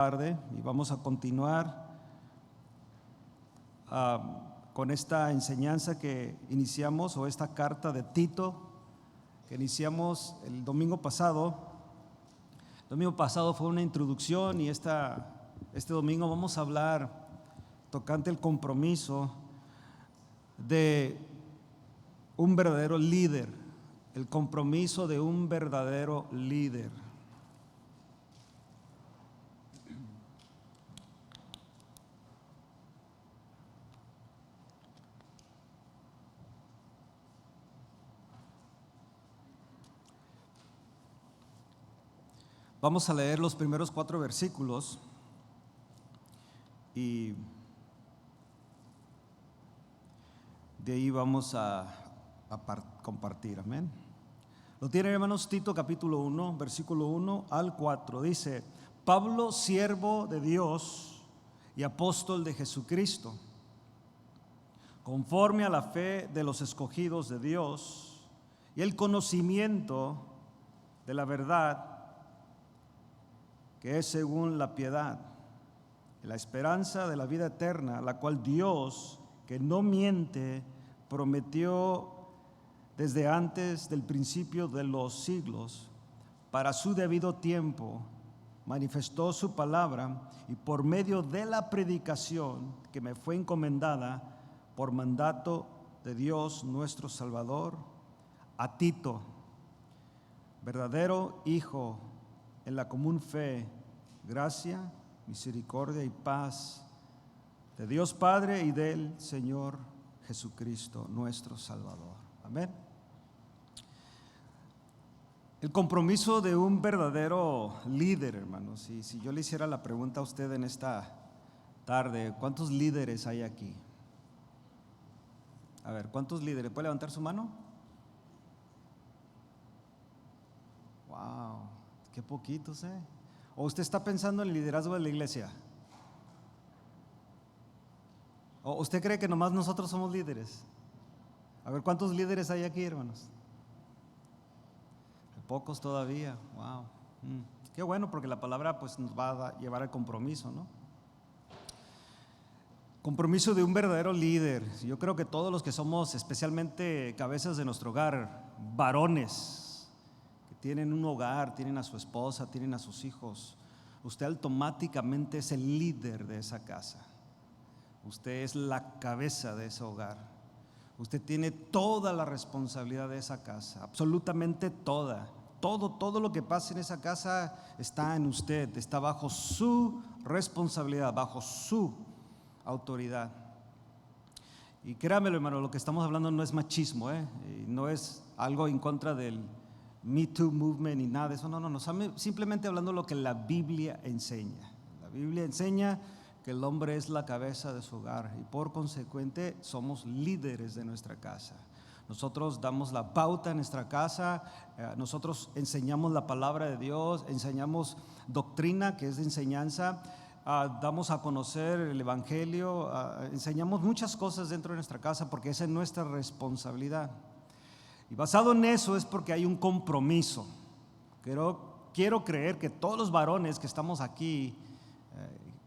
Tarde y vamos a continuar con esta enseñanza que iniciamos, o esta carta de Tito que iniciamos el domingo pasado. El domingo pasado fue una introducción y este domingo vamos a hablar tocante el compromiso de un verdadero líder, el compromiso de un verdadero líder. Vamos a leer los primeros 4 versículos y de ahí vamos a compartir. Amén. Lo tienen, hermanos. Tito capítulo 1, versículo 1 al 4. Dice: Pablo, siervo de Dios y apóstol de Jesucristo, conforme a la fe de los escogidos de Dios y el conocimiento de la verdad que es según la piedad, y la esperanza de la vida eterna, la cual Dios, que no miente, prometió desde antes del principio de los siglos, para su debido tiempo, manifestó su palabra, y por medio de la predicación que me fue encomendada por mandato de Dios nuestro Salvador, a Tito, verdadero hijo en la común fe, gracia, misericordia y paz de Dios Padre y del Señor Jesucristo, nuestro Salvador. Amén. El compromiso de un verdadero líder, hermanos. Y si yo le hiciera la pregunta a usted en esta tarde, ¿cuántos líderes hay aquí? A ver, ¿cuántos líderes? ¿Puede levantar su mano? Wow, qué poquitos, ¿eh? ¿O usted está pensando en el liderazgo de la iglesia? ¿O usted cree que nomás nosotros somos líderes? A ver, ¿cuántos líderes hay aquí, hermanos? Pocos todavía. Wow. Qué bueno, porque la palabra pues nos va a llevar al compromiso, ¿no? Compromiso de un verdadero líder. Yo creo que todos los que somos, especialmente cabezas de nuestro hogar, varones, tienen un hogar, tienen a su esposa, tienen a sus hijos, usted automáticamente es el líder de esa casa. Usted es la cabeza de ese hogar. Usted tiene toda la responsabilidad de esa casa, absolutamente toda. Todo lo que pasa en esa casa está en usted, está bajo su responsabilidad, bajo su autoridad. Y créamelo, hermano, lo que estamos hablando no es machismo, no es algo en contra del Me Too movement ni nada de eso. No, simplemente hablando lo que la Biblia enseña. La Biblia enseña que el hombre es la cabeza de su hogar y por consecuente somos líderes de nuestra casa. Nosotros damos la pauta en nuestra casa, nosotros enseñamos la palabra de Dios, enseñamos doctrina, que es de enseñanza, damos a conocer el evangelio, enseñamos muchas cosas dentro de nuestra casa porque esa es nuestra responsabilidad. Y basado en eso es porque hay un compromiso. Quiero creer que todos los varones que estamos aquí,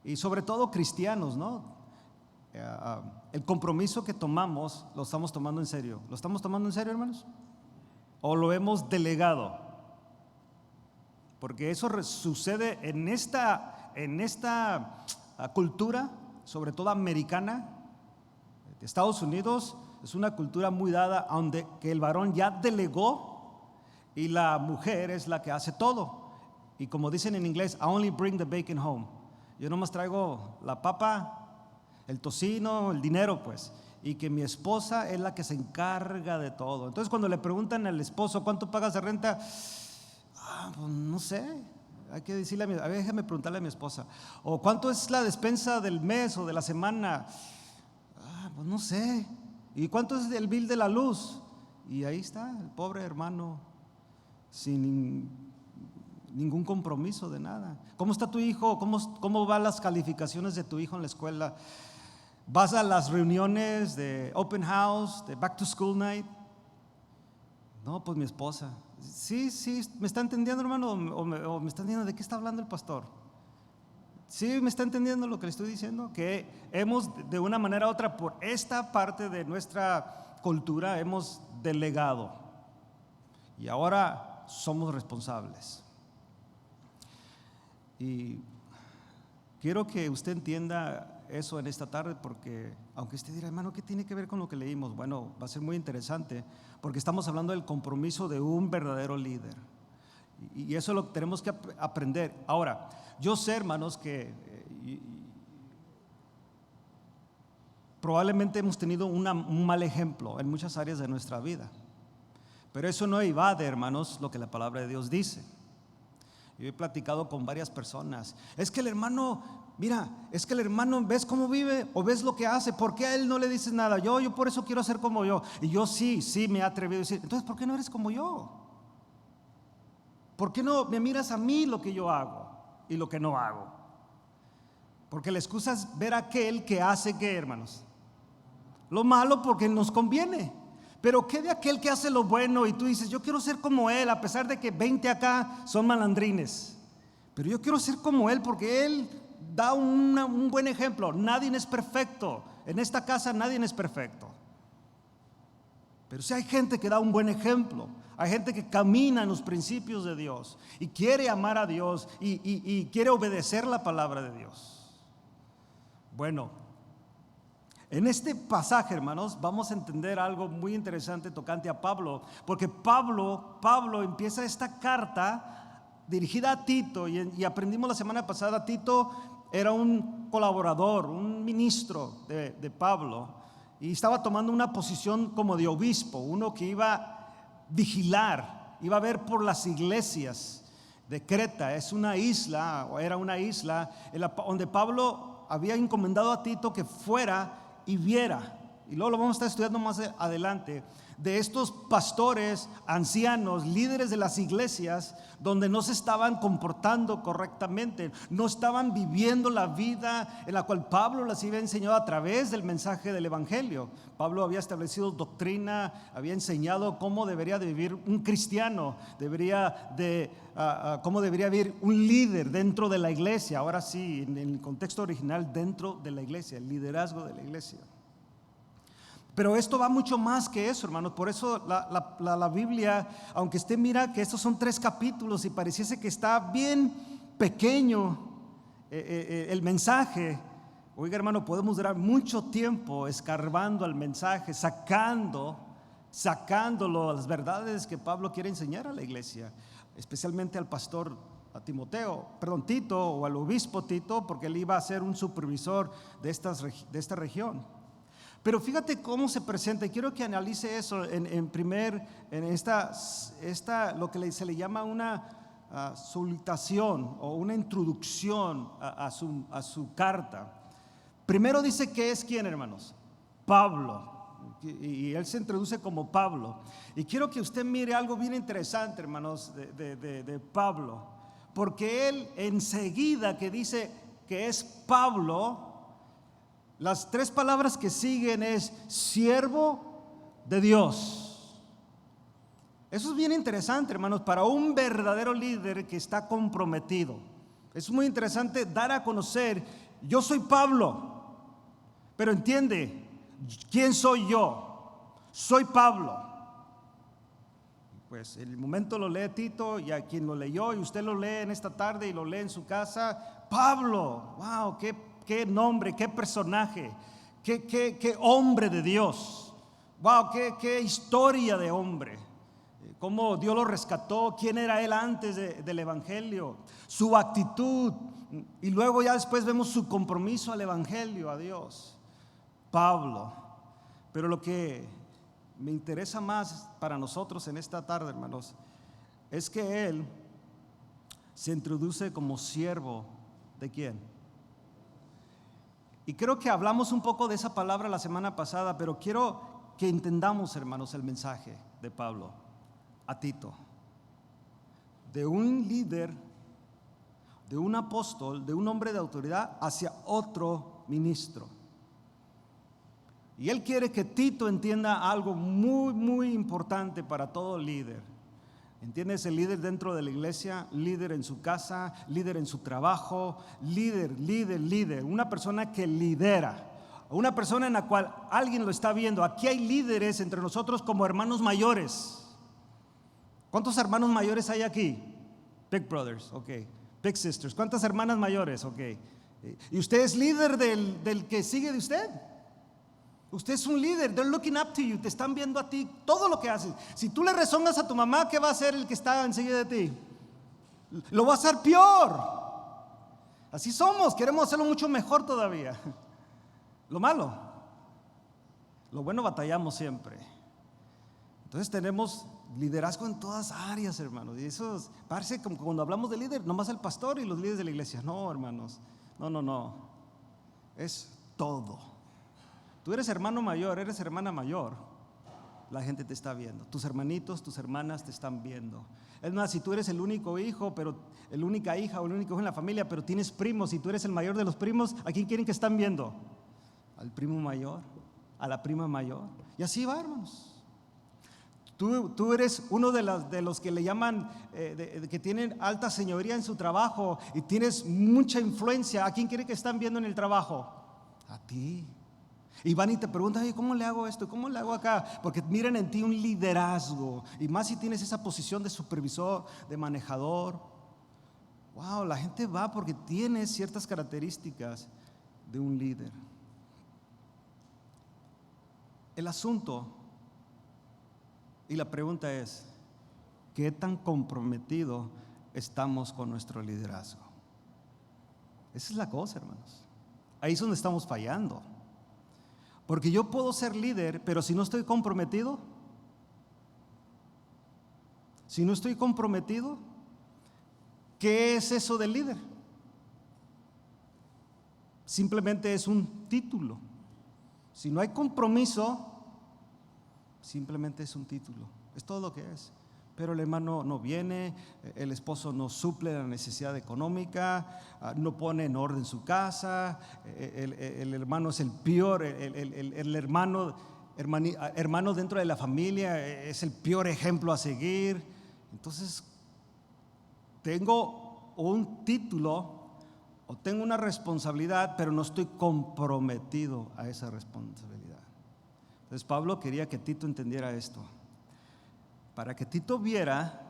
y sobre todo cristianos, ¿no? El compromiso que tomamos lo estamos tomando en serio. ¿Lo estamos tomando en serio, hermanos? ¿O lo hemos delegado? Porque eso sucede en esta cultura, sobre todo americana, de Estados Unidos. Es una cultura muy dada donde que el varón ya delegó y la mujer es la que hace todo. Y como dicen en inglés, I only bring the bacon home. Yo nomás traigo la papa, el tocino, el dinero, pues. Y que mi esposa es la que se encarga de todo. Entonces cuando le preguntan al esposo, ¿cuánto pagas de renta? Pues no sé. Hay que decirle a ver, déjame preguntarle a mi esposa. O ¿cuánto es la despensa del mes o de la semana? Pues no sé. ¿Y cuánto es el bill de la luz? Y ahí está el pobre hermano sin ningún compromiso de nada. ¿Cómo está tu hijo? ¿Cómo van las calificaciones de tu hijo en la escuela? ¿Vas a las reuniones de open house, de back to school night? No, pues mi esposa. Sí, ¿me está entendiendo, hermano? ¿O me está entendiendo de qué está hablando el pastor? ¿Sí me está entendiendo lo que le estoy diciendo? Que hemos, de una manera u otra, por esta parte de nuestra cultura, hemos delegado y ahora somos responsables. Y quiero que usted entienda eso en esta tarde, porque aunque usted dirá, hermano, ¿qué tiene que ver con lo que leímos? Bueno, va a ser muy interesante, porque estamos hablando del compromiso de un verdadero líder. Y eso lo tenemos que aprender. Ahora, yo sé, hermanos, que probablemente hemos tenido un mal ejemplo en muchas áreas de nuestra vida, pero eso no evade, hermanos, lo que la palabra de Dios dice. Yo he platicado con varias personas. Es que el hermano, mira, es que el hermano, ¿ves cómo vive o ves lo que hace? ¿Por qué a él no le dices nada? Yo por eso quiero ser como yo. Y yo sí me he atrevido a decir, entonces, ¿por qué no eres como yo? ¿Por qué no me miras a mí lo que yo hago y lo que no hago? Porque la excusa es ver a aquel que hace, ¿qué, hermanos? Lo malo porque nos conviene. Pero ¿qué de aquel que hace lo bueno y tú dices, yo quiero ser como él, a pesar de que 20 acá son malandrines? Pero yo quiero ser como él porque él da un buen ejemplo. Nadie es perfecto. En esta casa nadie es perfecto. Pero si hay gente que da un buen ejemplo, hay gente que camina en los principios de Dios y quiere amar a Dios y quiere obedecer la palabra de Dios. Bueno, en este pasaje, hermanos, vamos a entender algo muy interesante tocante a Pablo, porque Pablo empieza esta carta dirigida a Tito, y aprendimos la semana pasada, Tito era un colaborador, un ministro de Pablo, y estaba tomando una posición como de obispo, uno que iba a vigilar, iba a ver por las iglesias de Creta. Es una isla, o era una isla, donde Pablo había encomendado a Tito que fuera y viera, y luego lo vamos a estar estudiando más adelante, de estos pastores, ancianos, líderes de las iglesias, donde no se estaban comportando correctamente, no estaban viviendo la vida en la cual Pablo les había enseñado a través del mensaje del evangelio. Pablo había establecido doctrina, había enseñado cómo debería de vivir un cristiano, cómo debería vivir un líder dentro de la iglesia. Ahora sí, en el contexto original, dentro de la iglesia, el liderazgo de la iglesia. Pero esto va mucho más que eso, hermanos. Por eso la Biblia, aunque usted mira que estos son 3 capítulos y pareciese que está bien pequeño el mensaje, oiga, hermano, podemos durar mucho tiempo escarbando al mensaje, sacándolo, las verdades que Pablo quiere enseñar a la iglesia, especialmente al pastor Tito, o al obispo Tito, porque él iba a ser un supervisor de esta región. Pero fíjate cómo se presenta, y quiero que analice eso en esta lo que se le llama una salutación o una introducción a su carta. Primero dice que es quién, hermanos, Pablo, y él se introduce como Pablo. Y quiero que usted mire algo bien interesante, hermanos, de Pablo, porque él enseguida que dice que es Pablo, las 3 palabras que siguen es siervo de Dios. Eso es bien interesante, hermanos, para un verdadero líder que está comprometido. Es muy interesante dar a conocer, yo soy Pablo, pero entiende, ¿quién soy yo? Soy Pablo. Pues en el momento lo lee Tito, y a quien lo leyó, y usted lo lee en esta tarde y lo lee en su casa, Pablo, wow, qué nombre, qué personaje, qué hombre de Dios, wow, qué historia de hombre, cómo Dios lo rescató, quién era él antes del evangelio, su actitud, y luego ya después vemos su compromiso al evangelio, a Dios, Pablo. Pero lo que me interesa más para nosotros en esta tarde, hermanos, es que él se introduce como siervo de quién. Y creo que hablamos un poco de esa palabra la semana pasada, pero quiero que entendamos, hermanos, el mensaje de Pablo a Tito, de un líder, de un apóstol, de un hombre de autoridad hacia otro ministro. Y él quiere que Tito entienda algo muy, muy importante para todo líder. ¿Entiendes? El líder dentro de la iglesia, líder en su casa, líder en su trabajo, líder. Una persona que lidera, una persona en la cual alguien lo está viendo. Aquí hay líderes entre nosotros como hermanos mayores. ¿Cuántos hermanos mayores hay aquí? Big brothers, ok. Big sisters. ¿Cuántas hermanas mayores? Ok. ¿Y usted es líder del que sigue de usted? Usted es un líder, they're looking up to you, te están viendo a ti todo lo que haces. Si tú le rezongas a tu mamá, ¿qué va a hacer el que está enseguida de ti? Lo va a hacer peor. Así somos, queremos hacerlo mucho mejor todavía. Lo malo, lo bueno batallamos siempre. Entonces tenemos liderazgo en todas áreas, hermanos. Y eso parece como cuando hablamos de líder, nomás el pastor y los líderes de la iglesia. No, hermanos, no, es todo. Tú eres hermano mayor, eres hermana mayor, la gente te está viendo. Tus hermanitos, tus hermanas te están viendo. Es más, si tú eres el único hijo, pero la única hija o el único hijo en la familia, pero tienes primos, y tú eres el mayor de los primos, ¿a quién quieren que están viendo? Al primo mayor, a la prima mayor. Y así va, hermanos. Tú eres uno de los que le llaman, que tienen alta señoría en su trabajo y tienes mucha influencia. ¿A quién quiere que están viendo en el trabajo? A ti. Y van y te preguntan, ¿cómo le hago esto? ¿Cómo le hago acá? Porque miran en ti un liderazgo. Y más si tienes esa posición de supervisor, de manejador. Wow, la gente va porque tiene ciertas características de un líder. El asunto y la pregunta es, ¿qué tan comprometido estamos con nuestro liderazgo? Esa es la cosa, hermanos. Ahí es donde estamos fallando. Porque yo puedo ser líder, pero si no estoy comprometido, ¿qué es eso del líder? Simplemente es un título. Si no hay compromiso, simplemente es un título. Es todo lo que es. Pero el hermano no viene, el esposo no suple la necesidad económica, no pone en orden su casa, el hermano es el peor, el hermano dentro de la familia es el peor ejemplo a seguir. Entonces, tengo un título o tengo una responsabilidad, pero no estoy comprometido a esa responsabilidad. Entonces, Pablo quería que Tito entendiera esto, para que Tito viera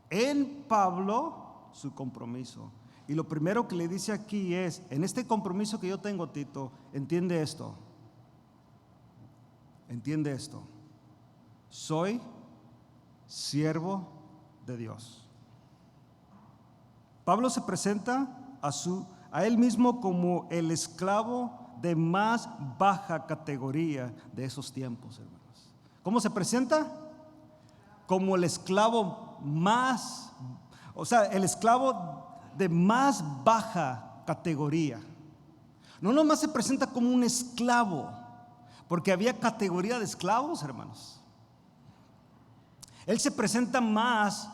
en Pablo su compromiso. Y lo primero que le dice aquí es, en este compromiso que yo tengo, Tito, entiende esto. Soy siervo de Dios. Pablo se presenta a él mismo como el esclavo de más baja categoría de esos tiempos, hermanos. ¿Cómo se presenta? Como el esclavo el esclavo de más baja categoría. No nomás se presenta como un esclavo, porque había categoría de esclavos, hermanos. Él se presenta más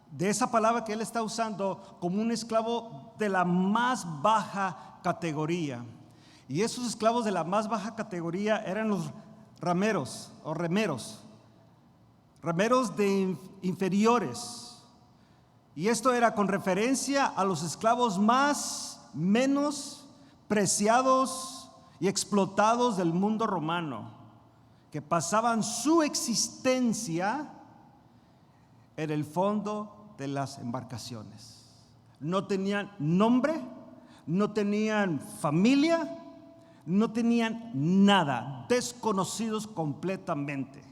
de esa palabra que él está usando como un esclavo de la más baja categoría. Y esos esclavos de la más baja categoría eran los rameros o remeros de inferiores. Y esto era con referencia a los esclavos menos preciados y explotados del mundo romano, que pasaban su existencia en el fondo de las embarcaciones. No tenían nombre, no tenían familia, no tenían nada, desconocidos completamente.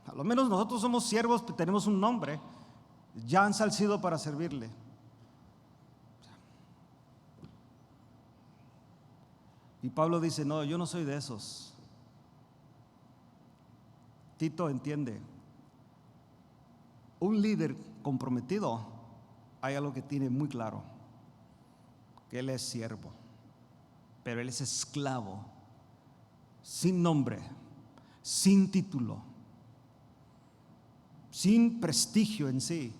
A lo menos nosotros somos siervos, tenemos un nombre, ya han salido para servirle. Y Pablo dice, no, yo no soy de esos. Tito entiende, un líder comprometido hay algo que tiene muy claro, que él es siervo, pero él es esclavo, sin nombre, sin título, sin prestigio en sí,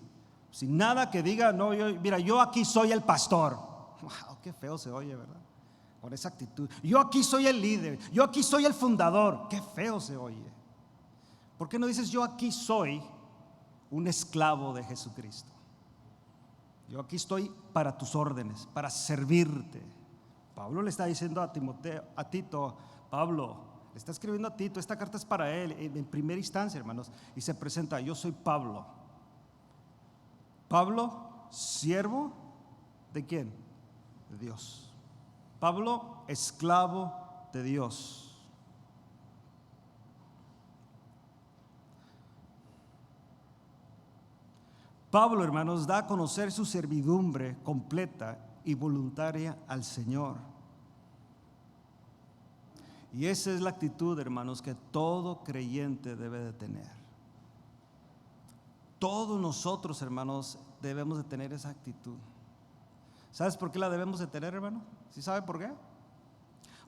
sin nada que diga, no, yo aquí soy el pastor. Wow, qué feo se oye, ¿verdad? Con esa actitud. Yo aquí soy el líder, yo aquí soy el fundador. Qué feo se oye. ¿Por qué no dices yo aquí soy un esclavo de Jesucristo. Yo aquí estoy para tus órdenes, para servirte. Pablo le está diciendo a Tito, Pablo le está escribiendo a Tito, esta carta es para él en primera instancia, hermanos, y se presenta: yo soy Pablo. Pablo, siervo ¿de quién? De Dios. Pablo, esclavo de Dios. Pablo, hermanos, da a conocer su servidumbre completa y voluntaria al Señor. Y esa es la actitud, hermanos, que todo creyente debe de tener. Todos nosotros, hermanos, debemos de tener esa actitud. ¿Sabes por qué la debemos de tener, hermano? ¿Sí sabe por qué?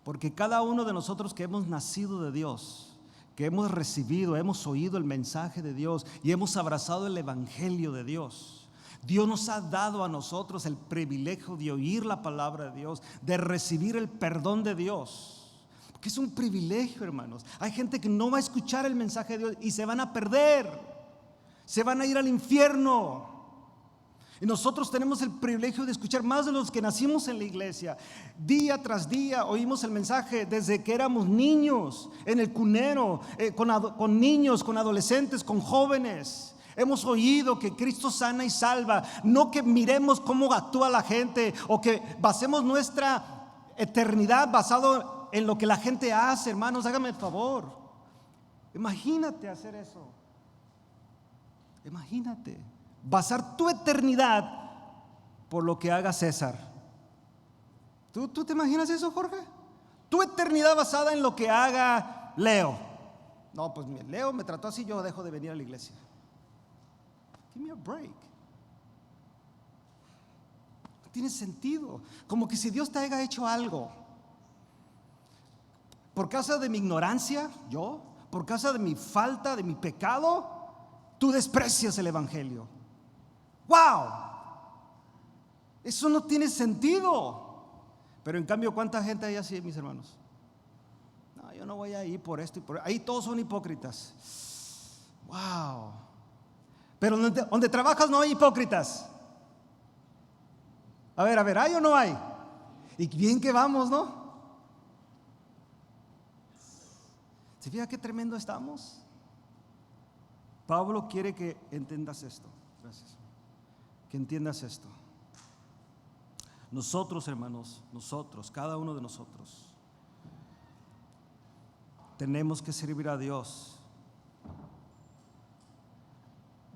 Porque cada uno de nosotros que hemos nacido de Dios, que hemos recibido, hemos oído el mensaje de Dios y hemos abrazado el evangelio de Dios, Dios nos ha dado a nosotros el privilegio de oír la palabra de Dios, de recibir el perdón de Dios, porque es un privilegio, hermanos. Hay gente que no va a escuchar el mensaje de Dios y se van a perder, se van a ir al infierno. Y nosotros tenemos el privilegio de escuchar, más de los que nacimos en la iglesia. Día tras día oímos el mensaje desde que éramos niños, en el cunero, con niños, con adolescentes, con jóvenes. Hemos oído que Cristo sana y salva. No que miremos cómo actúa la gente o que basemos nuestra eternidad basado en lo que la gente hace. Hermanos, hágame el favor. Imagínate hacer eso. Imagínate basar tu eternidad por lo que haga César. ¿Tú te imaginas eso, Jorge? Tu eternidad basada en lo que haga Leo. No, pues Leo me trató así, yo dejo de venir a la iglesia. Give me a break. No tiene sentido. Como que si Dios te haya hecho algo por causa de mi ignorancia, por causa de mi falta, de mi pecado, tú desprecias el evangelio. ¡Wow! Eso no tiene sentido. Pero en cambio, ¿cuánta gente hay así, mis hermanos? No, yo no voy a ir por esto y por... Ahí todos son hipócritas. ¡Wow! Pero donde trabajas no hay hipócritas. A ver, ¿hay o no hay? Y bien que vamos, ¿no? ¿Se fija qué tremendo estamos? Pablo quiere que entiendas esto. Gracias. Que entiendas esto. Nosotros, hermanos, cada uno de nosotros, tenemos que servir a Dios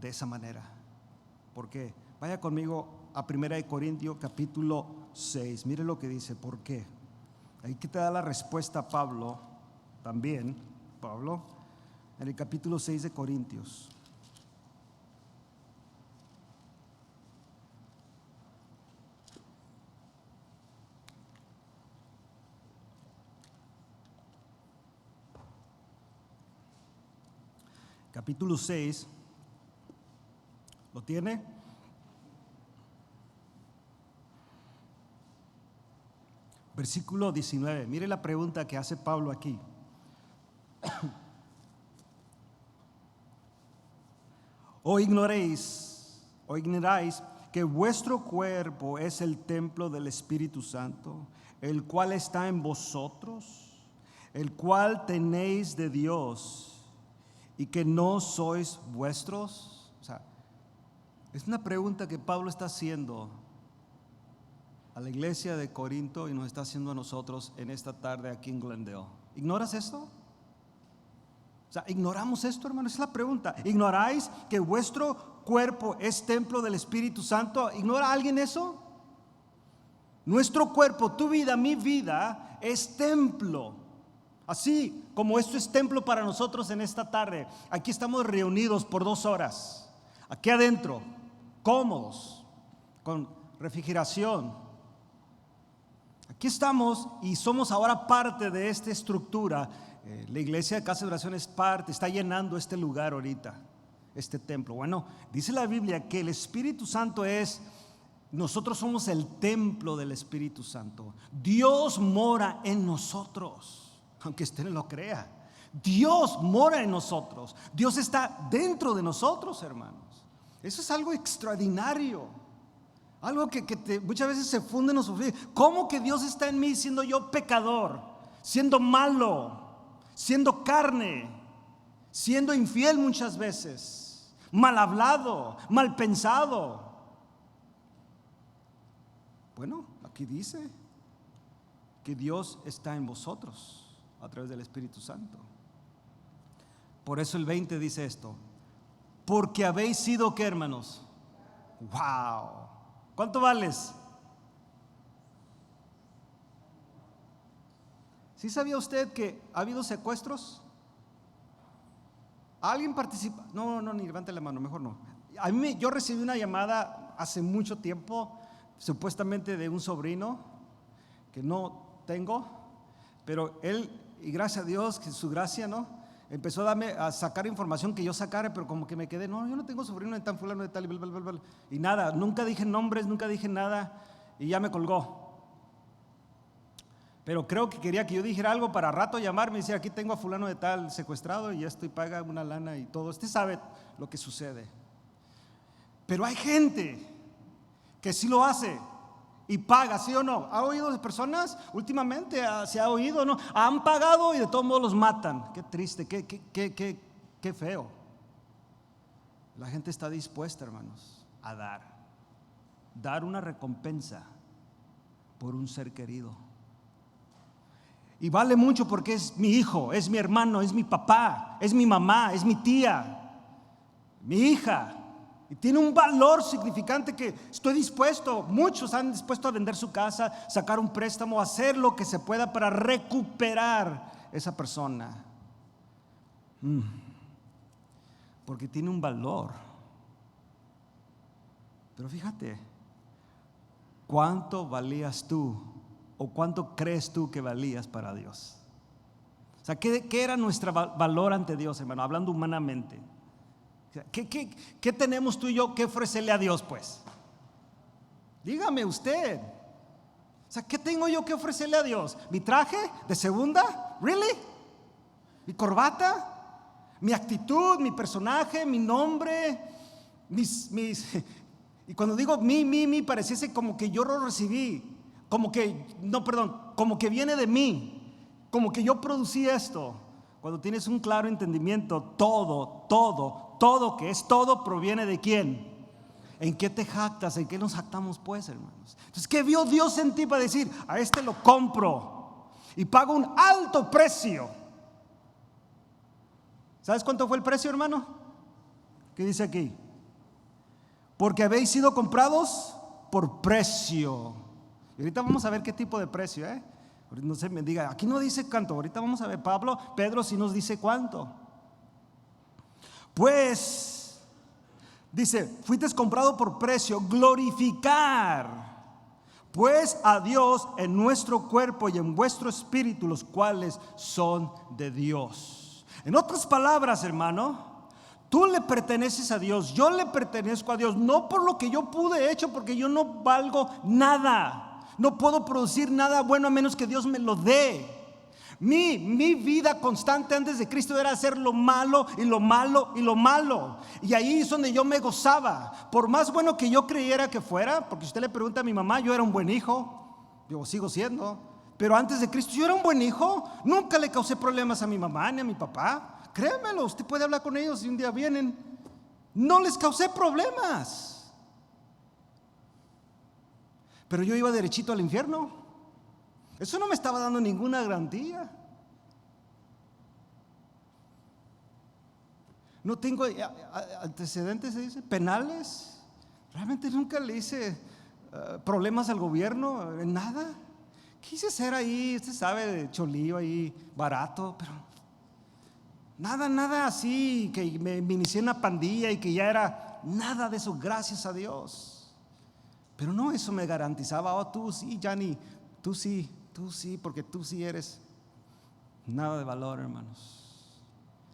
de esa manera. ¿Por qué? Vaya conmigo a 1 Corintios capítulo 6. Mire lo que dice. ¿Por qué? Ahí que te da la respuesta Pablo, también, Pablo, en el capítulo 6 de Corintios. Capítulo 6, ¿lo tiene? Versículo 19, mire la pregunta que hace Pablo aquí. ¿O ignoráis que vuestro cuerpo es el templo del Espíritu Santo, el cual está en vosotros, el cual tenéis de Dios, y que no sois vuestros? O sea, es una pregunta que Pablo está haciendo a la iglesia de Corinto y nos está haciendo a nosotros en esta tarde aquí en Glendale. ¿Ignoras esto? O sea, ¿ignoramos esto, hermano? Esa es la pregunta. ¿Ignoráis que vuestro cuerpo es templo del Espíritu Santo? ¿Ignora alguien eso? Nuestro cuerpo, tu vida, mi vida, es templo. Así como esto es templo para nosotros en esta tarde. Aquí estamos reunidos por 2 horas. Aquí adentro, cómodos, con refrigeración. Aquí estamos y somos ahora parte de esta estructura. La iglesia de Casa de Oración es parte, está llenando este lugar ahorita, este templo. Bueno, dice la Biblia que el Espíritu Santo nosotros somos el templo del Espíritu Santo. Dios mora en nosotros, aunque usted no lo crea. Dios mora en nosotros. Dios está dentro de nosotros, hermanos. Eso es algo extraordinario. Algo que muchas veces se funde en nosotros. ¿Cómo que Dios está en mí siendo yo pecador? Siendo malo, siendo carne, siendo infiel muchas veces, mal hablado, mal pensado. Bueno, aquí dice que Dios está en vosotros a través del Espíritu Santo. Por eso el 20 dice esto: porque habéis sido, ¿qué, hermanos? ¡Wow! ¿Cuánto vales? ¿Sí sabía usted que ha habido secuestros? ¿Alguien participa? No, ni levante la mano, mejor no. Yo recibí una llamada hace mucho tiempo, supuestamente de un sobrino que no tengo, pero él, y gracias a Dios, que su gracia, ¿no?, empezó a sacar información que yo sacara, pero como que me quedé, no, yo no tengo sobrino de tan fulano de tal, y nada, nunca dije nombres, nunca dije nada, y ya me colgó. Pero creo que quería que yo dijera algo para rato llamarme y decir: aquí tengo a fulano de tal secuestrado y esto, y paga una lana y todo. Usted sabe lo que sucede. Pero hay gente que sí lo hace y paga, ¿sí o no? ¿Ha oído de personas últimamente? ¿Se ha oído, no? Han pagado y de todos modos los matan. Qué triste, qué feo. La gente está dispuesta, hermanos, a dar una recompensa por un ser querido. Y vale mucho porque es mi hijo, es mi hermano, es mi papá, es mi mamá, es mi tía, mi hija. Y tiene un valor significante que estoy dispuesto, muchos han dispuesto a vender su casa, sacar un préstamo, hacer lo que se pueda para recuperar esa persona. Porque tiene un valor. Pero fíjate, ¿cuánto valías tú? ¿O cuánto crees tú que valías para Dios? O sea, ¿qué era nuestro valor ante Dios, hermano? Hablando humanamente. ¿Qué tenemos tú y yo que ofrecerle a Dios, pues? Dígame usted. O sea, ¿qué tengo yo que ofrecerle a Dios? ¿Mi traje de segunda? ¿Really? ¿Mi corbata? ¿Mi actitud? ¿Mi personaje? ¿Mi nombre? Y cuando digo mi, pareciese como que yo lo recibí. Como que viene de mí, como que yo producí esto. Cuando tienes un claro entendimiento, todo que es todo proviene de quién. ¿En qué te jactas? ¿En qué nos jactamos, pues, hermanos? Entonces, ¿qué vio Dios en ti para decir: a este lo compro y pago un alto precio? ¿Sabes cuánto fue el precio, hermano? ¿Qué dice aquí? Porque habéis sido comprados por precio. Y ahorita vamos a ver qué tipo de precio, No se me diga, aquí no dice cuánto. Ahorita vamos a ver, Pedro sí nos dice cuánto. Pues, dice, fuisteis comprado por precio. Glorificar pues a Dios en nuestro cuerpo y en vuestro espíritu, los cuales son de Dios. En otras palabras, hermano, tú le perteneces a Dios, yo le pertenezco a Dios, no por lo que yo pude hecho, porque yo no valgo nada. No puedo producir nada bueno a menos que Dios me lo dé. Mi vida constante antes de Cristo era hacer lo malo y lo malo y lo malo. Y ahí es donde yo me gozaba. Por más bueno que yo creyera que fuera, porque si usted le pregunta a mi mamá, yo era un buen hijo. Yo sigo siendo. Pero antes de Cristo yo era un buen hijo. Nunca le causé problemas a mi mamá ni a mi papá. Créamelo, usted puede hablar con ellos y un día vienen. No les causé problemas. Pero yo iba derechito al infierno. Eso no me estaba dando ninguna garantía. No tengo antecedentes, se dice, penales. Realmente nunca le hice problemas al gobierno, en nada. Quise ser ahí, usted sabe, de cholillo ahí, barato, pero nada así, que me inicié en una pandilla y que ya era nada de eso, gracias a Dios. Pero no, eso me garantizaba, tú sí, Gianni, tú sí, porque tú sí eres. Nada de valor, hermanos.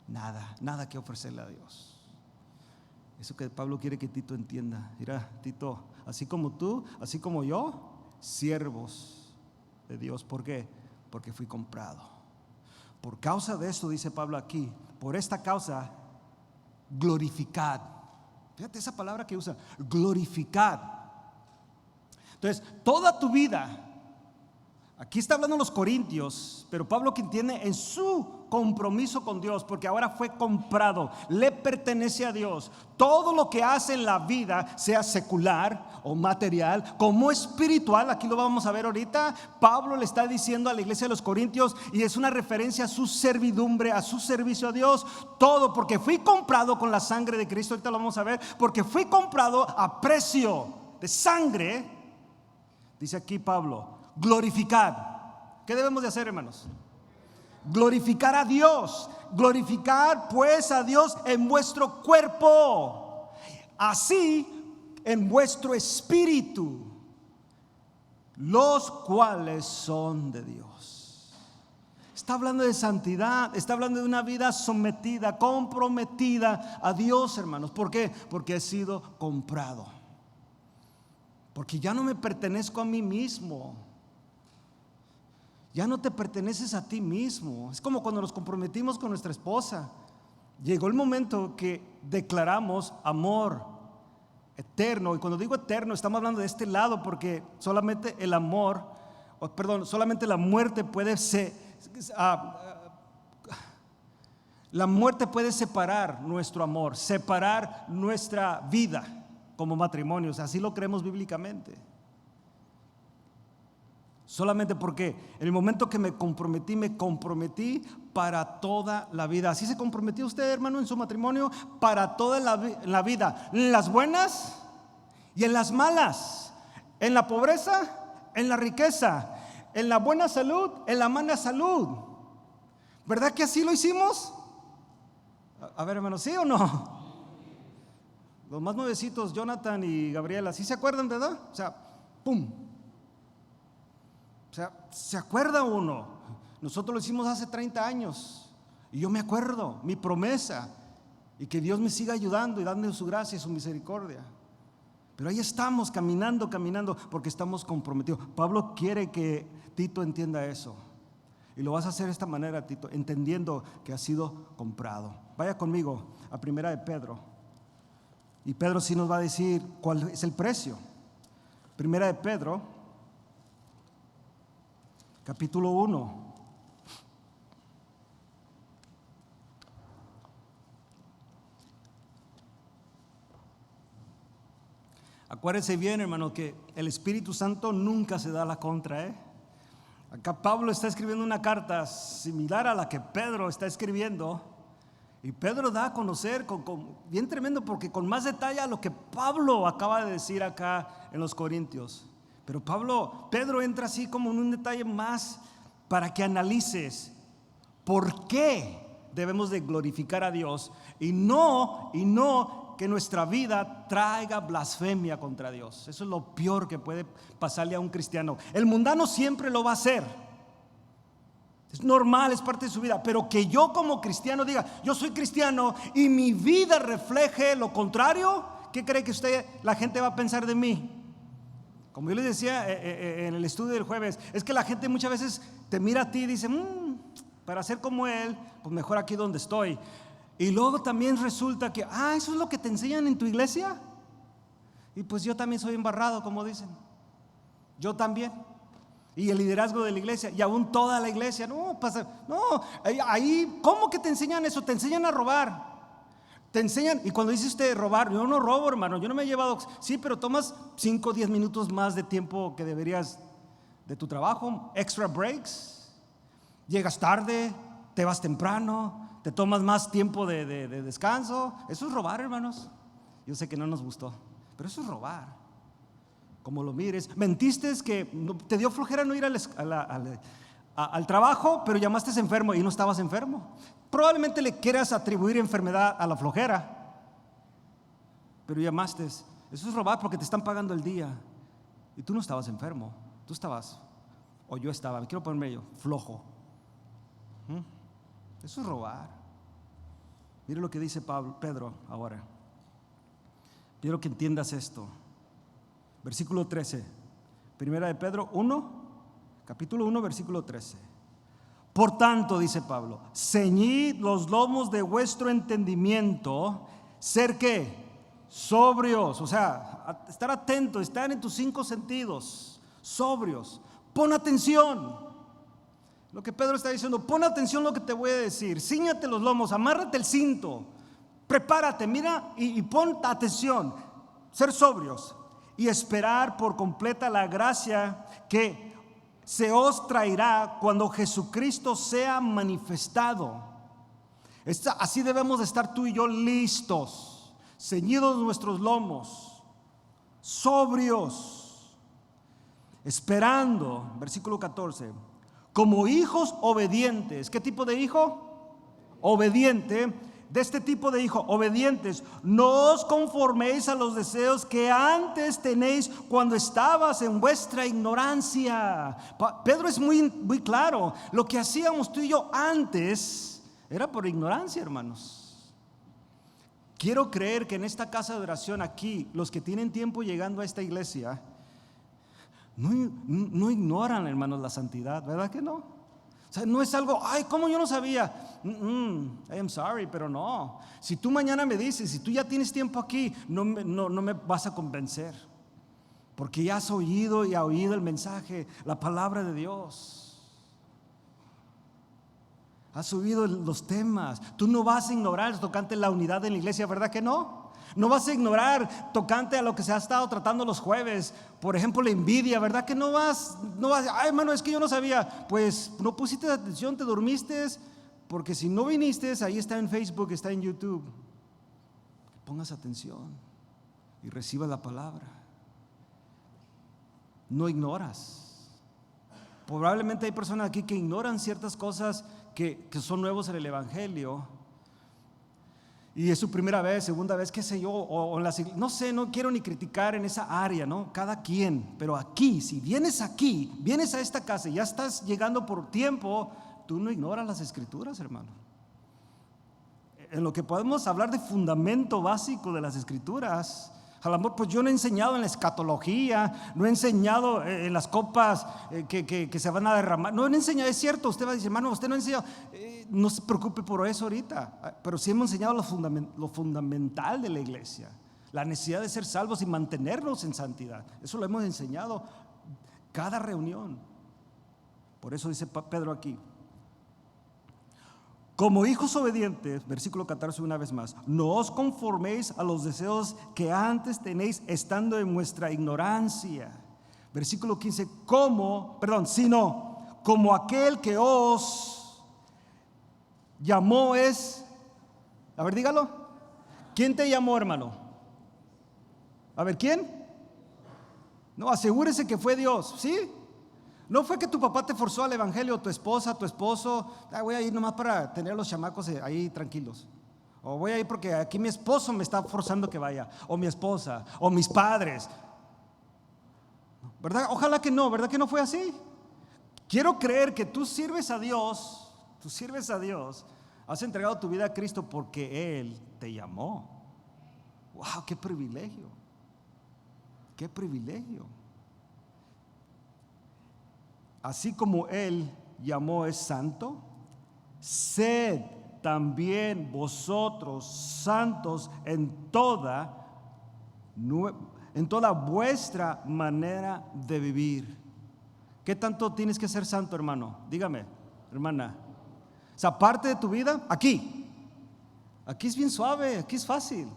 Nada que ofrecerle a Dios. Eso que Pablo quiere que Tito entienda. Mira, Tito, así como tú, así como yo, siervos de Dios. ¿Por qué? Porque fui comprado. Por causa de esto, dice Pablo aquí, por esta causa, glorificad. Fíjate esa palabra que usa, glorificad. Entonces, toda tu vida, aquí está hablando los corintios, pero Pablo que tiene en su compromiso con Dios, porque ahora fue comprado, le pertenece a Dios. Todo lo que hace en la vida, sea secular o material, como espiritual, aquí lo vamos a ver ahorita. Pablo le está diciendo a la iglesia de los corintios, y es una referencia a su servidumbre, a su servicio a Dios. Todo porque fui comprado con la sangre de Cristo. Ahorita lo vamos a ver, porque fui comprado a precio de sangre. Dice aquí Pablo, glorificad. ¿Qué debemos de hacer, hermanos? Glorificar a Dios. Glorificar pues a Dios en vuestro cuerpo, así en vuestro espíritu, los cuales son de Dios. Está hablando de santidad, está hablando de una vida sometida, comprometida a Dios, hermanos. ¿Por qué? Porque he sido comprado. Porque ya no me pertenezco a mí mismo. Ya no te perteneces a ti mismo. Es como cuando nos comprometimos con nuestra esposa. Llegó el momento que declaramos amor eterno. Y cuando digo eterno, estamos hablando de este lado, porque solamente el amor, solamente la muerte puede la muerte puede separar nuestro amor, separar nuestra vida como matrimonios. Así lo creemos bíblicamente. Solamente porque en el momento que me comprometí para toda la vida. Así se comprometió usted, hermano, en su matrimonio, para toda la vida, en las buenas y en las malas, en la pobreza, en la riqueza, en la buena salud, en la mala salud. ¿Verdad que así lo hicimos? A ver, hermano, ¿sí o no? Los más nuevecitos, Jonathan y Gabriela, ¿sí se acuerdan, verdad? O sea, ¡pum! O sea, ¿se acuerda uno? Nosotros lo hicimos hace 30 años y yo me acuerdo, mi promesa, y que Dios me siga ayudando y dando su gracia y su misericordia. Pero ahí estamos caminando, porque estamos comprometidos. Pablo quiere que Tito entienda eso, y lo vas a hacer de esta manera, Tito, entendiendo que ha sido comprado. Vaya conmigo a Primera de Pedro, y Pedro sí nos va a decir cuál es el precio. Primera de Pedro, capítulo 1. Acuérdense bien, hermano, que el Espíritu Santo nunca se da la contra, Acá Pablo está escribiendo una carta similar a la que Pedro está escribiendo, y Pedro da a conocer bien tremendo, porque con más detalle a lo que Pablo acaba de decir acá en los Corintios. Pero Pedro entra así como en un detalle más para que analices por qué debemos de glorificar a Dios y no que nuestra vida traiga blasfemia contra Dios. Eso es lo peor que puede pasarle a un cristiano. El mundano siempre lo va a hacer. Es normal, es parte de su vida. Pero que yo como cristiano diga, yo soy cristiano, y mi vida refleje lo contrario, ¿qué cree que la gente va a pensar de mí? Como yo les decía en el estudio del jueves, es que la gente muchas veces te mira a ti y dice, para ser como él, pues mejor aquí donde estoy. Y luego también resulta que, eso es lo que te enseñan en tu iglesia. Y pues yo también soy embarrado, como dicen. Yo también. Y el liderazgo de la iglesia, y aún toda la iglesia. No, ahí, ¿cómo que te enseñan eso? Te enseñan a robar. Te enseñan, y cuando dice usted robar, yo no robo, hermano, yo no me he llevado. Sí, pero tomas 5 o 10 minutos más de tiempo que deberías de tu trabajo, extra breaks, llegas tarde, te vas temprano, te tomas más tiempo de descanso. Eso es robar, hermanos. Yo sé que no nos gustó, pero eso es robar. Como lo mires, mentiste, que te dio flojera no ir al trabajo, pero llamaste enfermo y no estabas enfermo. Probablemente le quieras atribuir enfermedad a la flojera, pero llamaste. Eso es robar, porque te están pagando el día y tú no estabas enfermo. Tú estabas, o yo estaba, me quiero ponerme yo, flojo. Eso es robar. Mire lo que dice Pedro ahora. Quiero que entiendas esto. Versículo 13, Primera de Pedro 1, capítulo 1, versículo 13. Por tanto, dice Pablo, ceñid los lomos de vuestro entendimiento, ser ¿qué? Sobrios, o sea, estar atento, estar en tus 5 sentidos, sobrios. Pon atención. Lo que Pedro está diciendo, pon atención a lo que te voy a decir. Cíñate los lomos, amárrate el cinto, prepárate, mira y pon atención. Ser sobrios y esperar por completa la gracia que se os traerá cuando Jesucristo sea manifestado. Así debemos de estar tú y yo listos, ceñidos nuestros lomos, sobrios, esperando, versículo 14, como hijos obedientes. ¿Qué tipo de hijo? Obediente. De este tipo de hijo, obedientes, no os conforméis a los deseos que antes tenéis cuando estabas en vuestra ignorancia. Pedro es muy claro. Lo que hacíamos tú y yo antes era por ignorancia, hermanos. Quiero creer que en esta casa de oración aquí, los que tienen tiempo llegando a esta iglesia, no ignoran, hermanos, la santidad, ¿verdad que no? O sea, no es algo, ay, ¿cómo yo no sabía? I am sorry, pero no. Si tú mañana me dices, si tú ya tienes tiempo aquí, no me vas a convencer. Porque ya has oído y ha oído el mensaje, la palabra de Dios. Has oído los temas. Tú no vas a ignorar tocante la unidad de la iglesia, ¿verdad que no? No vas a ignorar tocante a lo que se ha estado tratando los jueves. Por ejemplo, la envidia, ¿verdad que no vas? Ay, hermano, es que yo no sabía. Pues no pusiste atención, te dormiste. Porque si no viniste, ahí está en Facebook, está en YouTube. Pongas atención y reciba la palabra. No ignoras. Probablemente hay personas aquí que ignoran ciertas cosas que son nuevos en el evangelio. Y es su primera vez, segunda vez, qué sé yo, no sé, no quiero ni criticar en esa área, ¿no? Cada quien, pero aquí, si vienes aquí, vienes a esta casa y ya estás llegando por tiempo, tú no ignoras las escrituras, hermano. En lo que podemos hablar de fundamento básico de las escrituras, al amor, pues yo no he enseñado en la escatología, no he enseñado en las copas que se van a derramar, no he enseñado, es cierto, usted va a decir, hermano, usted no ha enseñado, no se preocupe por eso ahorita, pero sí hemos enseñado lo fundamental de la iglesia, la necesidad de ser salvos y mantenernos en santidad. Eso lo hemos enseñado cada reunión. Por eso dice Pedro aquí, como hijos obedientes, versículo 14 una vez más, no os conforméis a los deseos que antes tenéis estando en vuestra ignorancia. Versículo 15, sino como aquel que os llamó es, a ver, dígalo. ¿Quién te llamó, hermano? A ver, ¿quién? No, asegúrese que fue Dios, ¿sí? No fue que tu papá te forzó al evangelio, tu esposa, tu esposo, voy a ir nomás para tener a los chamacos ahí tranquilos. O voy a ir porque aquí mi esposo me está forzando que vaya, o mi esposa, o mis padres. ¿Verdad? Ojalá que no, ¿verdad que no fue así? Quiero creer que tú sirves a Dios, has entregado tu vida a Cristo porque Él te llamó. ¡Wow! ¡Qué privilegio! ¡Qué privilegio! Así como Él llamó es santo, sed también vosotros santos en toda vuestra manera de vivir. ¿Qué tanto tienes que ser santo, hermano? Dígame, hermana. O sea, parte de tu vida, aquí es bien suave, aquí es fácil.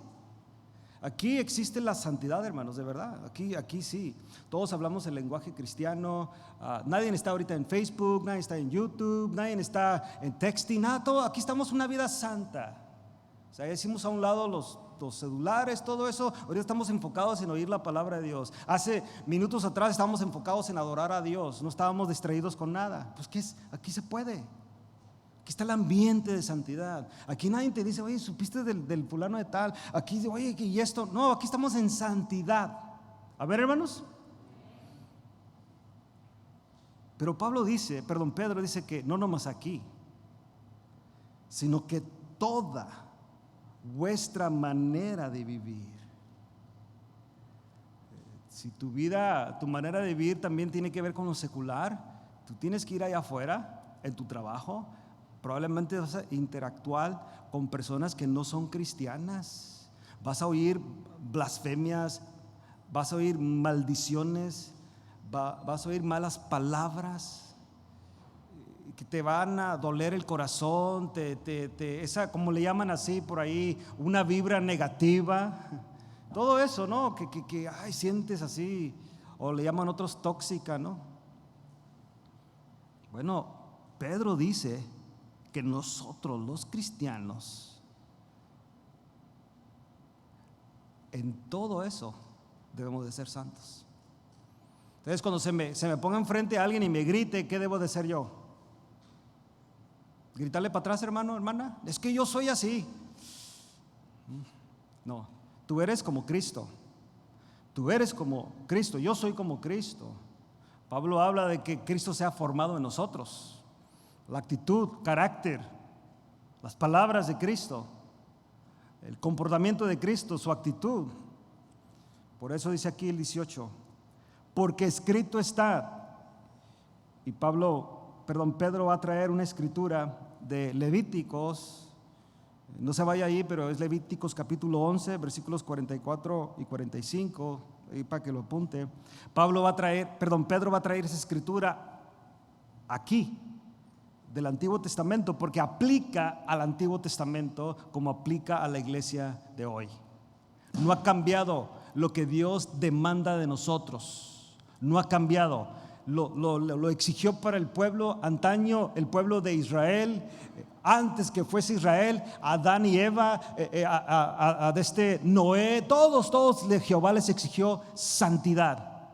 Aquí existe la santidad, hermanos, de verdad. Aquí sí. Todos hablamos el lenguaje cristiano. Nadie está ahorita en Facebook, nadie está en YouTube, nadie está en texting, nada, todo. Aquí estamos una vida santa. O sea, hicimos a un lado los celulares, todo eso. Ahorita estamos enfocados en oír la palabra de Dios. Hace minutos atrás estábamos enfocados en adorar a Dios. No estábamos distraídos con nada. Pues ¿qué es? Aquí se puede. Aquí está el ambiente de santidad. Aquí nadie te dice, oye, ¿supiste del fulano de tal? Aquí dice, oye, ¿y esto? No, aquí estamos en santidad. A ver, hermanos. Pero Pedro dice que no nomás aquí, sino que toda vuestra manera de vivir. Si tu manera de vivir también tiene que ver con lo secular, tú tienes que ir allá afuera en tu trabajo, probablemente vas a interactuar con personas que no son cristianas. Vas a oír blasfemias, vas a oír maldiciones, vas a oír malas palabras que te van a doler el corazón, esa, como le llaman así por ahí, una vibra negativa. Todo eso, ¿no? Que ay, sientes así, o le llaman otros tóxica, ¿no? Bueno, Pedro dice que nosotros los cristianos en todo eso debemos de ser santos. Entonces cuando se me ponga enfrente a alguien y me grite, ¿qué debo de ser yo? ¿Gritarle para atrás, hermano, hermana? Es que yo soy así. No, tú eres como Cristo. Tú eres como Cristo, yo soy como Cristo. Pablo habla de que Cristo se ha formado en nosotros. La actitud, carácter, las palabras de Cristo, el comportamiento de Cristo, su actitud. Por eso dice aquí el 18, porque escrito está. Y Pedro va a traer una escritura de Levíticos. No se vaya ahí, pero es Levíticos capítulo 11, versículos 44 y 45, ahí para que lo apunte. Pedro va a traer esa escritura aquí, del Antiguo Testamento, porque aplica al Antiguo Testamento como aplica a la iglesia de hoy. No ha cambiado lo que Dios demanda de nosotros, no ha cambiado. Lo exigió para el pueblo antaño, el pueblo de Israel, antes que fuese Israel, Adán y Eva, Noé, todos Jehová les exigió santidad.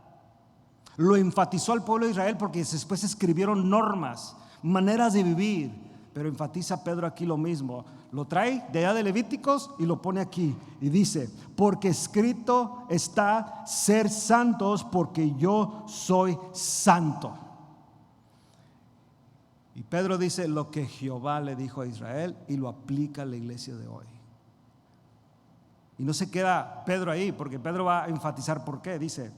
Lo enfatizó al pueblo de Israel porque después escribieron normas, maneras de vivir. Pero enfatiza Pedro aquí lo mismo. Lo trae de allá de Levíticos y lo pone aquí. Y dice, porque escrito está ser santos porque yo soy santo. Y Pedro dice lo que Jehová le dijo a Israel y lo aplica a la iglesia de hoy. Y no se queda Pedro ahí, porque Pedro va a enfatizar por qué. Dice,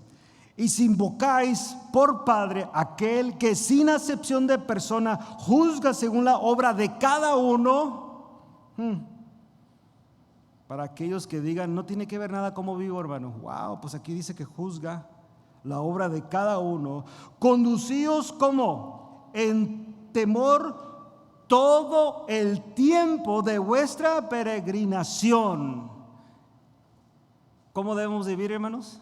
y si invocáis por Padre aquel que sin acepción de persona juzga según la obra de cada uno. Para aquellos que digan, no tiene que ver nada cómo vivo, hermano. Wow, pues aquí dice que juzga la obra de cada uno. Conducíos como en temor todo el tiempo de vuestra peregrinación. ¿Cómo debemos vivir, hermanos?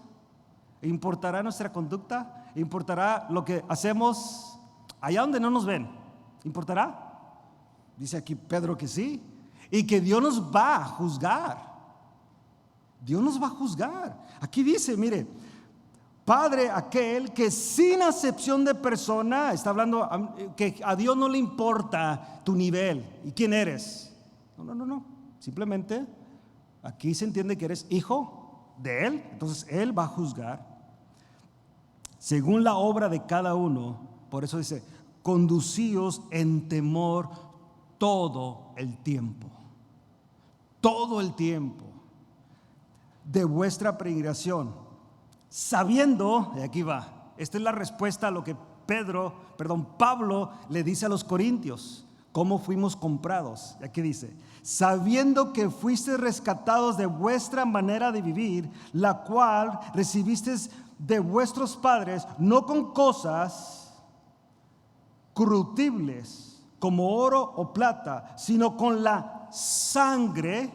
¿Importará nuestra conducta? ¿Importará lo que hacemos allá donde no nos ven? ¿Importará? Dice aquí Pedro que sí. Y que Dios nos va a juzgar. Dios nos va a juzgar. Aquí dice, mire, Padre aquel que sin acepción de persona, está hablando que a Dios no le importa tu nivel y quién eres. No. Simplemente aquí se entiende que eres hijo de Él. Entonces Él va a juzgar según la obra de cada uno. Por eso dice, conducíos en temor todo el tiempo. Todo el tiempo de vuestra peregrinación, sabiendo, y aquí va, esta es la respuesta a lo que Pablo le dice a los corintios, cómo fuimos comprados. Y aquí dice, sabiendo que fuisteis rescatados de vuestra manera de vivir, la cual recibisteis de vuestros padres, no con cosas corruptibles como oro o plata, sino con la sangre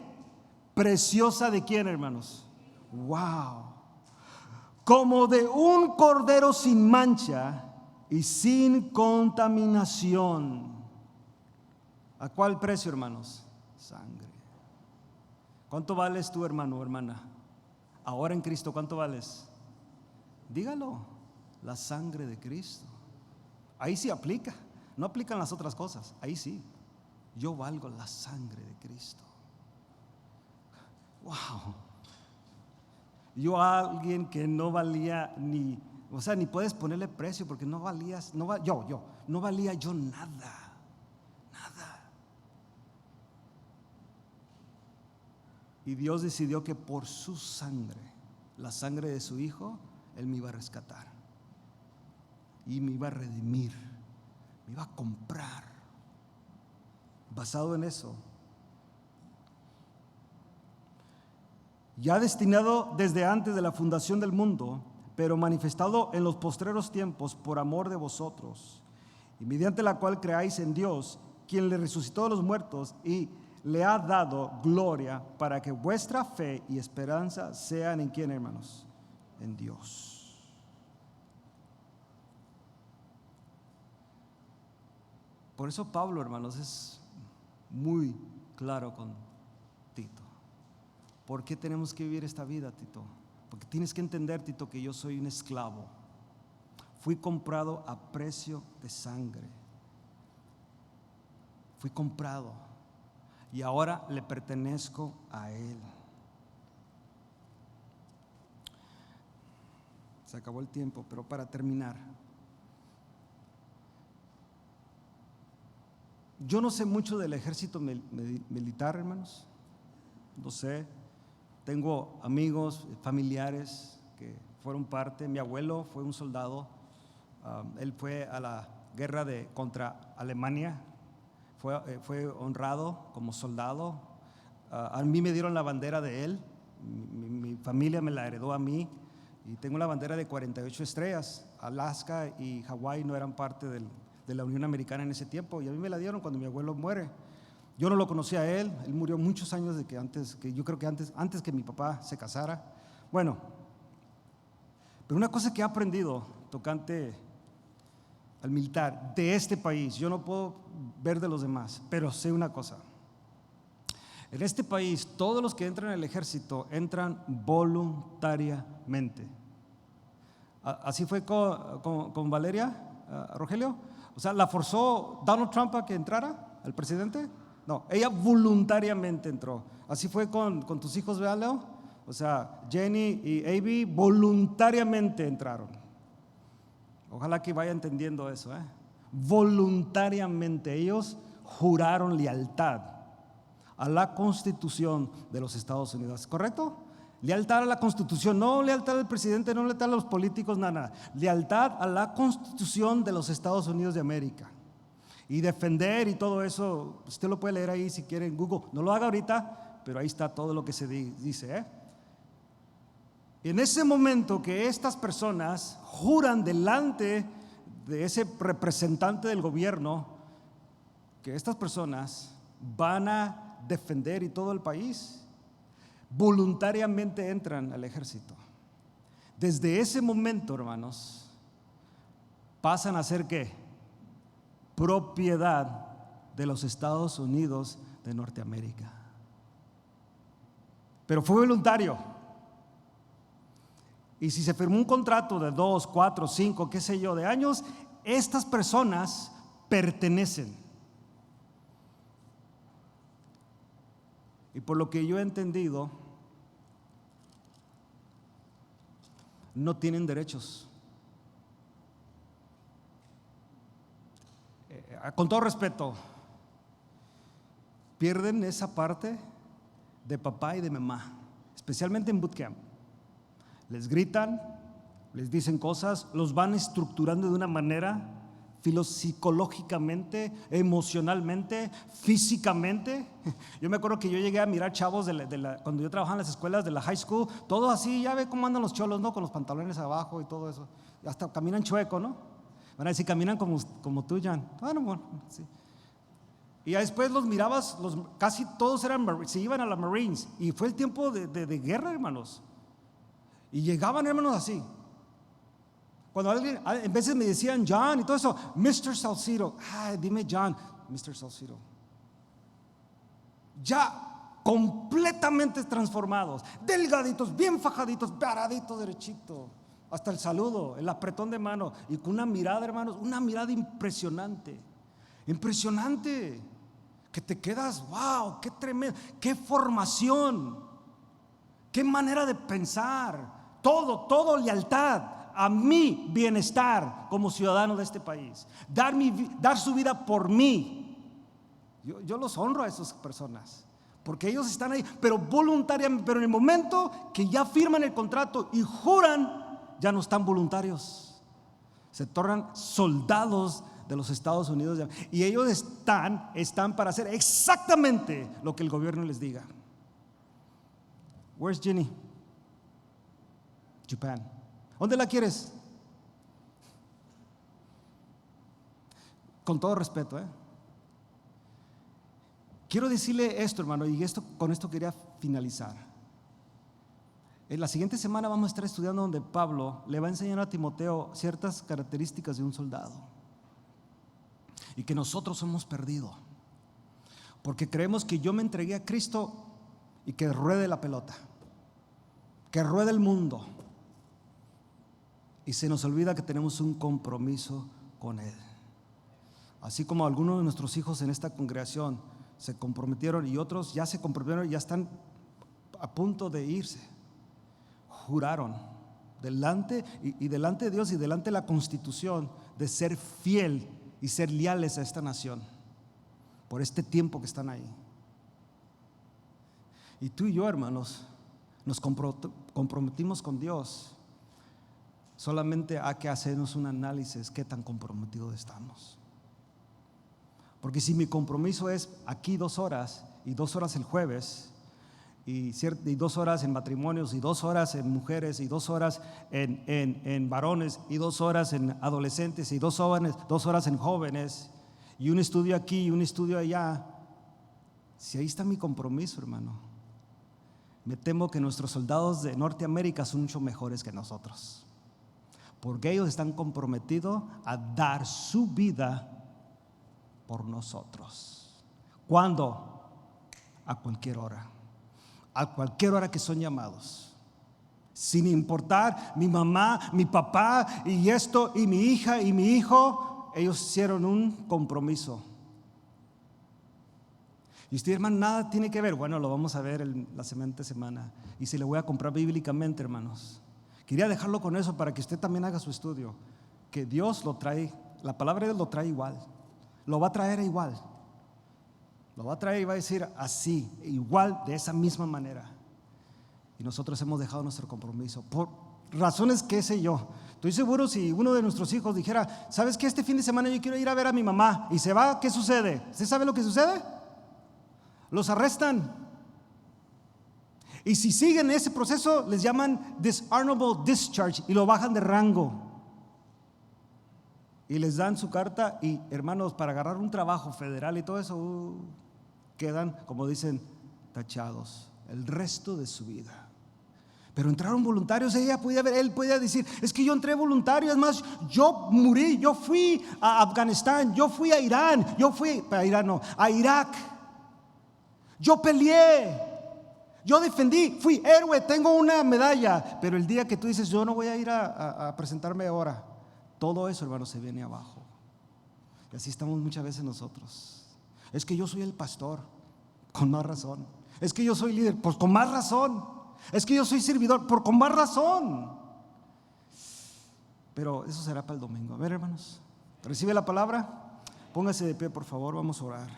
preciosa de quién, hermanos. Wow. Como de un cordero sin mancha y sin contaminación. ¿A cuál precio, hermanos? Sangre. ¿Cuánto vales tú, hermano o hermana? Ahora en Cristo, ¿cuánto vales? Dígalo. La sangre de Cristo. Ahí sí aplica. No aplican las otras cosas. Ahí sí. Yo valgo la sangre de Cristo. Wow. Yo a alguien que no valía ni puedes ponerle precio porque no valías, no valía yo nada. Y Dios decidió que por su sangre, la sangre de su Hijo, Él me iba a rescatar y me iba a redimir. me iba a comprar. Basado en eso, ya destinado desde antes de la fundación del mundo, pero manifestado en los postreros tiempos por amor de vosotros, y mediante la cual creáis en Dios, quien le resucitó de los muertos y le ha dado gloria, para que vuestra fe y esperanza sean ¿en quién, hermanos? En Dios. Por eso Pablo, hermanos, es muy claro con Tito. ¿Por qué tenemos que vivir esta vida, Tito? Porque tienes que entender, Tito, que yo soy un esclavo. Fui comprado a precio de sangre. Fui comprado y ahora le pertenezco a Él. Se acabó el tiempo, pero para terminar, yo no sé mucho del ejército militar, hermanos. No sé. Tengo amigos, familiares que fueron parte. Mi abuelo fue un soldado. Él fue a la guerra contra Alemania. Fue honrado como soldado. A mí me dieron la bandera de él. Mi familia me la heredó a mí. Y tengo la bandera de 48 estrellas. Alaska y Hawái no eran parte de la Unión Americana en ese tiempo. Y a mí me la dieron cuando mi abuelo muere. Yo no lo conocía a él. Él murió muchos años yo creo que antes que mi papá se casara. Bueno, pero una cosa que he aprendido tocante al militar de este país, yo no puedo ver de los demás, pero sé una cosa. En este país, todos los que entran al ejército entran voluntariamente. Así fue con Valeria, Rogelio. O sea, ¿la forzó Donald Trump a que entrara, al presidente? No, ella voluntariamente entró. Así fue con tus hijos, ¿verdad, Leo? O sea, Jenny y Abby voluntariamente entraron. Ojalá que vaya entendiendo eso, Voluntariamente ellos juraron lealtad a la Constitución de los Estados Unidos, ¿correcto? Lealtad a la Constitución, no lealtad al presidente, no lealtad a los políticos, nada. Lealtad a la Constitución de los Estados Unidos de América. Y defender y todo eso, usted lo puede leer ahí si quiere en Google. No lo haga ahorita, pero ahí está todo lo que se dice, Y en ese momento que estas personas juran delante de ese representante del gobierno, que estas personas van a defender y todo el país, voluntariamente entran al ejército. Desde ese momento, hermanos, pasan a ser ¿qué? Propiedad de los Estados Unidos de Norteamérica. Pero fue voluntario. Y si se firmó un contrato de 2, 4, 5, qué sé yo, de años, estas personas pertenecen. Y por lo que yo he entendido, no tienen derechos. Con todo respeto, pierden esa parte de papá y de mamá, especialmente en bootcamp. Les gritan, les dicen cosas, los van estructurando de una manera psicológicamente, emocionalmente, físicamente. Yo me acuerdo que yo llegué a mirar chavos cuando yo trabajaba en las escuelas de la high school, todos así, ya ve cómo andan los cholos, ¿no? Con los pantalones abajo y todo eso, hasta caminan chueco, ¿no? Van a decir, caminan como tú, Jan. Bueno, sí. Y después los mirabas, casi todos se iban a la Marines. Y fue el tiempo de guerra, hermanos. Y llegaban, hermanos, así. Cuando alguien, en veces me decían John y todo eso, Mr. Salcido. Dime John, Mr. Salcido. Ya completamente transformados, delgaditos, bien fajaditos, paraditos, derechito. Hasta el saludo, el apretón de mano y con una mirada, hermanos, una mirada impresionante, que te quedas, wow, qué tremendo, qué formación, qué manera de pensar, todo lealtad a mi bienestar como ciudadano de este país, dar su vida por mí. Yo los honro a esas personas, porque ellos están ahí, pero voluntariamente, pero en el momento que ya firman el contrato y juran, ya no están voluntarios, se tornan soldados de los Estados Unidos. Y ellos están para hacer exactamente lo que el gobierno les diga. Where's Ginny? Japan. ¿Dónde la quieres? Con todo respeto, Quiero decirle esto, hermano, y con esto quería finalizar. En la siguiente semana vamos a estar estudiando donde Pablo le va a enseñar a Timoteo ciertas características de un soldado. Y que nosotros hemos perdido. Porque creemos que yo me entregué a Cristo y que ruede la pelota. Que ruede el mundo. Y se nos olvida que tenemos un compromiso con Él. Así como algunos de nuestros hijos en esta congregación se comprometieron y otros ya se comprometieron y ya están a punto de irse. Juraron delante delante de Dios y delante de la Constitución de ser fiel y ser leales a esta nación por este tiempo que están ahí. Y tú y yo, hermanos, nos comprometimos con Dios. Solamente hay que hacernos un análisis qué tan comprometidos estamos. Porque si mi compromiso es aquí 2 horas y 2 horas el jueves y 2 horas en matrimonios y 2 horas en mujeres y 2 horas en varones y 2 horas en adolescentes y 2 horas en jóvenes y un estudio aquí y un estudio allá, si ahí está mi compromiso, hermano, me temo que nuestros soldados de Norteamérica son mucho mejores que nosotros, porque ellos están comprometidos a dar su vida por nosotros. ¿Cuándo? A cualquier hora. A cualquier hora que son llamados. Sin importar mi mamá, mi papá y esto y mi hija y mi hijo, ellos hicieron un compromiso. Y usted, hermano, nada tiene que ver. Bueno, lo vamos a ver la siguiente semana. Y se le voy a comprar bíblicamente, hermanos. Quería dejarlo con eso para que usted también haga su estudio. Que Dios lo trae, la palabra de Dios lo trae igual. Lo va a traer igual. Lo va a traer y va a decir así, igual, de esa misma manera. Y nosotros hemos dejado nuestro compromiso por razones que sé yo. Estoy seguro si uno de nuestros hijos dijera, ¿sabes qué? Este fin de semana yo quiero ir a ver a mi mamá. Y se va, ¿qué sucede? ¿Usted sabe lo que sucede? Los arrestan. Y si siguen ese proceso, les llaman dishonorable discharge y lo bajan de rango. Y les dan su carta y, hermanos, para agarrar un trabajo federal y todo eso, quedan, como dicen, tachados el resto de su vida. Pero entraron voluntarios. Él podía decir, es que yo entré voluntario, es más, yo morí, yo fui a Afganistán, yo fui a Irán, a Irak, yo peleé, yo defendí, fui héroe, tengo una medalla. Pero el día que tú dices, yo no voy a ir a presentarme ahora, todo eso, hermano, se viene abajo. Y así estamos muchas veces nosotros. Es que yo soy el pastor, con más razón. Es que yo soy líder, pues con más razón. Es que yo soy servidor, con más razón. Pero eso será para el domingo. A ver, hermanos, ¿recibe la palabra? Póngase de pie, por favor, vamos a orar.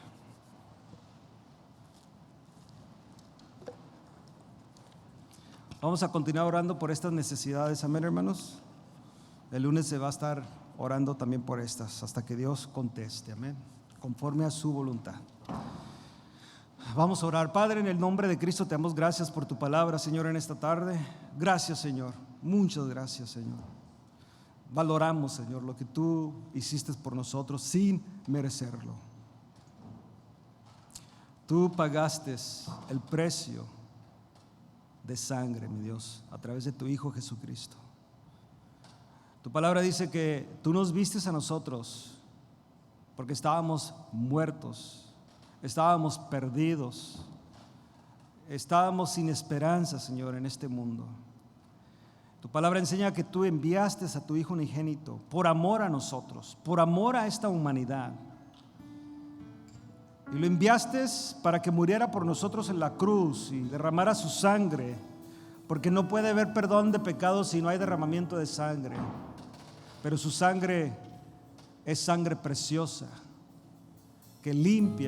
Vamos a continuar orando por estas necesidades, amén, hermanos. El lunes se va a estar orando también por estas, hasta que Dios conteste, amén, conforme a su voluntad. Vamos a orar. Padre, en el nombre de Cristo te damos gracias por tu palabra, Señor, en esta tarde. Gracias, Señor, muchas gracias, Señor. Valoramos, Señor, lo que tú hiciste por nosotros sin merecerlo. Tú pagaste el precio de sangre, mi Dios, a través de tu Hijo Jesucristo. Tu palabra dice que tú nos vistes a nosotros porque estábamos muertos, estábamos perdidos, estábamos sin esperanza, Señor, en este mundo. Tu palabra enseña que tú enviaste a tu Hijo unigénito por amor a nosotros, por amor a esta humanidad. Y lo enviaste para que muriera por nosotros en la cruz y derramara su sangre, porque no puede haber perdón de pecados si no hay derramamiento de sangre. Pero su sangre es sangre preciosa que limpia